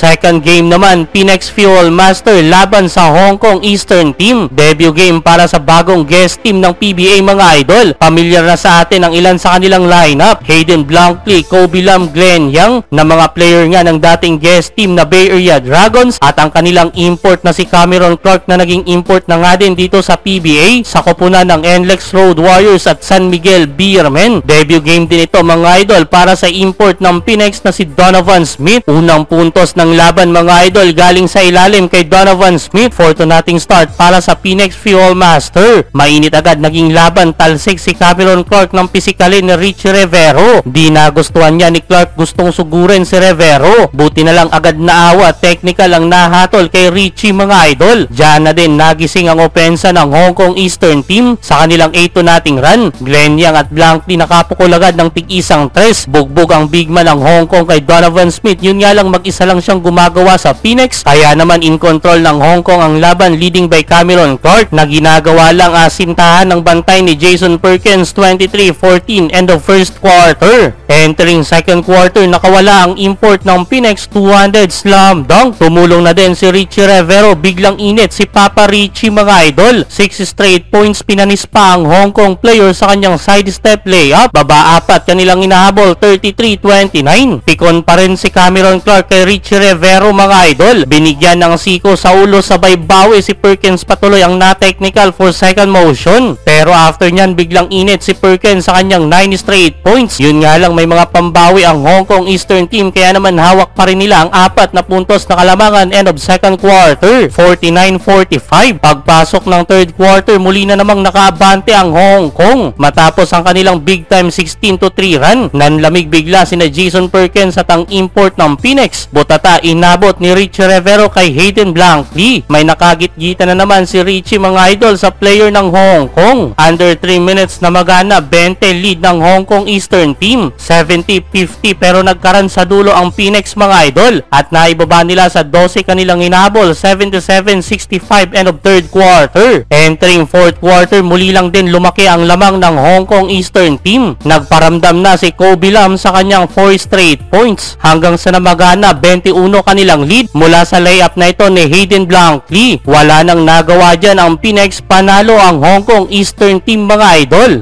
Second game naman, Phoenix Fuel Master laban sa Hong Kong Eastern Team. Debut game para sa bagong guest team ng PBA mga idol. Pamilyar na sa atin ang ilan sa kanilang lineup. Hayden Blankley, Kobe Lam, Glenn Young na mga player nga ng dating guest team na Bay Area Dragons at ang kanilang import na si Cameron Clark na naging import na nga din dito sa PBA sa koponan ng NLEX Road Warriors at San Miguel Beermen. Debut game din ito mga idol para sa import ng Phoenix na si Donovan Smith. Unang puntos ng laban mga idol galing sa ilalim kay Donovan Smith. Fortunating start para sa Phoenix Fuel Master. Mainit agad naging laban, talsik si Cameron Clark ng pisikalin ni Richie Rivero. Di nagustuhan niya ni Clark, gustong sugurin si Rivero. Buti na lang agad na awa, technical ang nahatol kay Richie mga idol. Diyan na din nagising ang opensa ng Hong Kong Eastern Team sa kanilang 8 nating run. Glenn Young at Blankley nakapukol agad ng tig-isang tres. Bugbog ang big man ng Hong Kong kay Donovan Smith. Yun nga lang mag-isa lang siyang gumagawa sa Phoenix. Kaya naman in control ng Hong Kong ang laban, leading by Cameron Clark na ginagawa lang asintahan ng bantay ni Jason Perkins. 23-14 end of first quarter. Entering second quarter, nakawala ang import ng Phoenix. 200 slam dunk. Tumulong na din si Richie Rivero. Biglang init si Papa Richie mga idol. 6 straight points pinanis pa ang Hong Kong player sa kanyang side step layup. Baba apat kanilang inahabol. 33-29. Pikon pa rin si Cameron Clark kay Richie Rivero mga idol. Binigyan ng siko sa ulo, sabay bawi si Perkins, patuloy ang na-technical for second motion. Pero after nyan biglang init si Perkins sa kanyang 9 straight points. Yun nga lang may mga pambawi ang Hong Kong Eastern Team kaya naman hawak pa rin nila ang 4 na puntos na kalamangan end of second quarter. 49-45. Pagpasok ng third quarter, muli na namang nakaabante ang Hong Kong. Matapos ang kanilang big time 16-3 run, nanlamig bigla sina Jason Perkins at ang import ng Phoenix. Butata inabot ni Richie Rivero kay Hayden Blankley. May nakagit-gita na naman si Richie mga idol sa player ng Hong Kong. Under 3 minutes na magana, 20 lead ng Hong Kong Eastern Team. 70-50 pero nagkaran sa dulo ang Phoenix mga idol at naibaba nila sa 12 kanilang inabol. 77-65 end of third quarter. Entering fourth quarter, muli lang din lumaki ang lamang ng Hong Kong Eastern Team. Nagparamdam na si Kobe Lam sa kanyang 4 straight points hanggang sa namagana 21 kanilang lead mula sa layup na ito ni Hayden Blankley. Wala nang nagawa dyan ang Phoenix, panalo ang Hong Kong Eastern Team mga idol.